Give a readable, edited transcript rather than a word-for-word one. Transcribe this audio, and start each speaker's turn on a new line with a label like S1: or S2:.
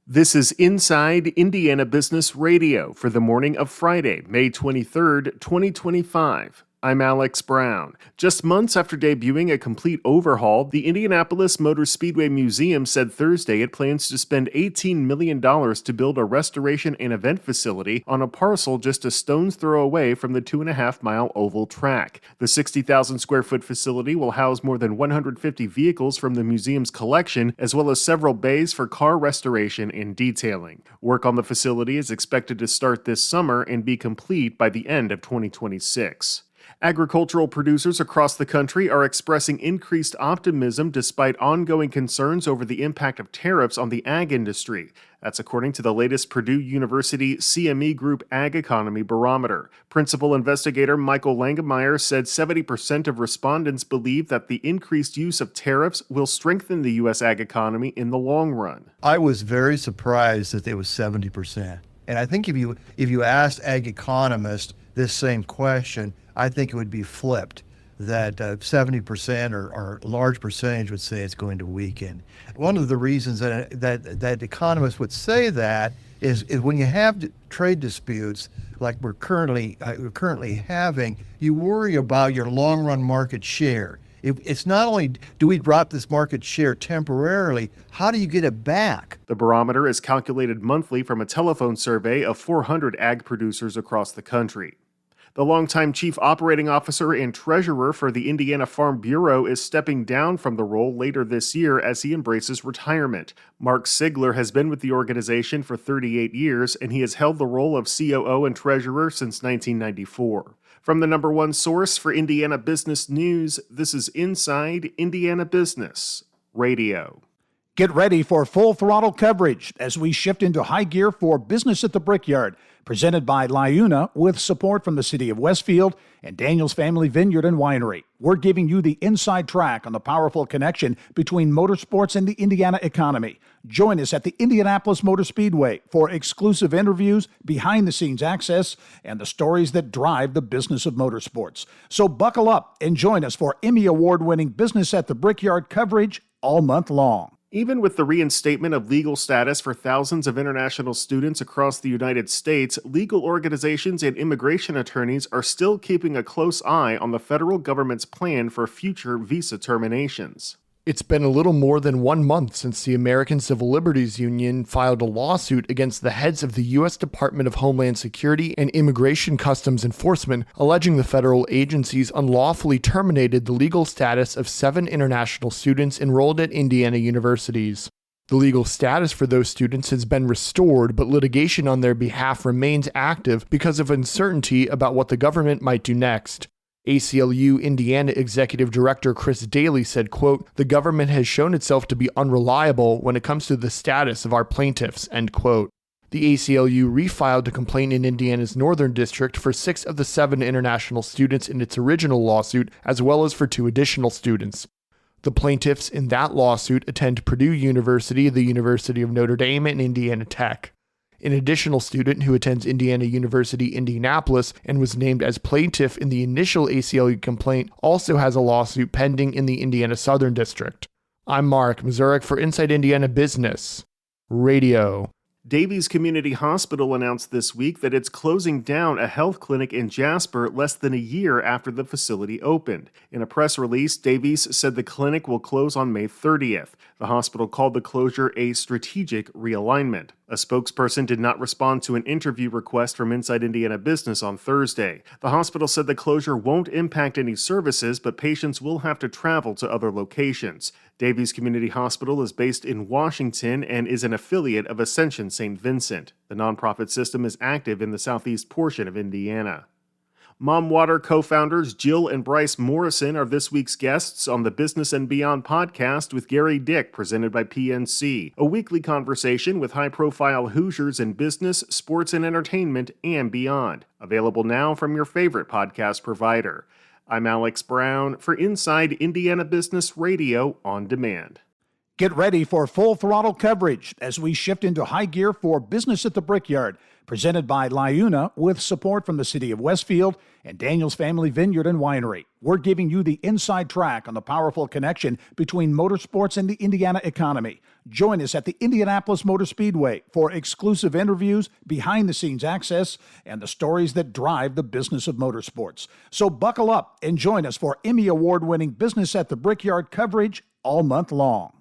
S1: This is Inside Indiana Business Radio for the morning of Friday, May 23rd, 2025. I'm Alex Brown. Just months after debuting a complete overhaul, the Indianapolis Motor Speedway Museum said Thursday it plans to spend $18 million to build a restoration and event facility on a parcel just a stone's throw away from the 2.5-mile oval track. The 60,000 square foot facility will house more than 150 vehicles from the museum's collection, as well as several bays for car restoration and detailing. Work on the facility is expected to start this summer and be complete by the end of 2026. Agricultural producers across the country are expressing increased optimism despite ongoing concerns over the impact of tariffs on the ag industry. That's according to the latest Purdue University CME Group Ag Economy Barometer. Principal investigator Michael Langemeyer said 70% of respondents believe that the increased use of tariffs will strengthen the U.S. ag economy in the long run.
S2: I was very surprised that it was 70%. And I think if you asked ag economists this same question, I think it would be flipped, that 70% or a large percentage would say it's going to weaken. One of the reasons that economists would say that is when you have trade disputes like we're currently having, you worry about your long-run market share. It's not only do we drop this market share temporarily, how do you get it back?
S1: The barometer is calculated monthly from a telephone survey of 400 ag producers across the country. The longtime chief operating officer and treasurer for the Indiana Farm Bureau is stepping down from the role later this year as he embraces retirement. Mark Sigler has been with the organization for 38 years, and he has held the role of COO and treasurer since 1994. From the number one source for Indiana business news, this is Inside Indiana Business Radio.
S3: Get ready for full throttle coverage as we shift into high gear for Business at the Brickyard, presented by LiUNA with support from the City of Westfield and Daniel's Family Vineyard and Winery. We're giving you the inside track on the powerful connection between motorsports and the Indiana economy. Join us at the Indianapolis Motor Speedway for exclusive interviews, behind-the-scenes access, and the stories that drive the business of motorsports. So buckle up and join us for Emmy Award-winning Business at the Brickyard coverage all month long.
S1: Even with the reinstatement of legal status for thousands of international students across the United States, legal organizations and immigration attorneys are still keeping a close eye on the federal government's plan for future visa terminations.
S4: It's been a little more than 1 month since the American Civil Liberties Union filed a lawsuit against the heads of the U.S. Department of Homeland Security and Immigration Customs Enforcement, alleging the federal agencies unlawfully terminated the legal status of 7 international students enrolled at Indiana universities. The legal status for those students has been restored, but litigation on their behalf remains active because of uncertainty about what the government might do next. ACLU Indiana Executive Director Chris Daly said, quote, "The government has shown itself to be unreliable when it comes to the status of our plaintiffs," end quote. The ACLU refiled a complaint in Indiana's Northern District for 6 of the 7 international students in its original lawsuit, as well as for 2 additional students. The plaintiffs in that lawsuit attend Purdue University, the University of Notre Dame, and Indiana Tech. An additional student who attends Indiana University, Indianapolis, and was named as plaintiff in the initial ACLU complaint also has a lawsuit pending in the Indiana Southern District. I'm Mark Mazurek for Inside Indiana Business Radio.
S1: Davies Community Hospital announced this week that it's closing down a health clinic in Jasper less than a year after the facility opened. In a press release, Davies said the clinic will close on May 30th. The hospital called the closure a strategic realignment. A spokesperson did not respond to an interview request from Inside Indiana Business on Thursday. The hospital said the closure won't impact any services, but patients will have to travel to other locations. Davies Community Hospital is based in Washington and is an affiliate of Ascension St. Vincent. The nonprofit system is active in the southeast portion of Indiana. Mom Water co-founders Jill and Bryce Morrison are this week's guests on the Business and Beyond podcast with Gary Dick, presented by PNC, a weekly conversation with high-profile Hoosiers in business, sports, and entertainment, and beyond. Available now from your favorite podcast provider. I'm Alex Brown for Inside Indiana Business Radio on Demand.
S3: Get ready for full throttle coverage as we shift into high gear for Business at the Brickyard, presented by LiUNA with support from the City of Westfield and Daniel's Family Vineyard and Winery. We're giving you the inside track on the powerful connection between motorsports and the Indiana economy. Join us at the Indianapolis Motor Speedway for exclusive interviews, behind-the-scenes access, and the stories that drive the business of motorsports. So buckle up and join us for Emmy Award-winning Business at the Brickyard coverage all month long.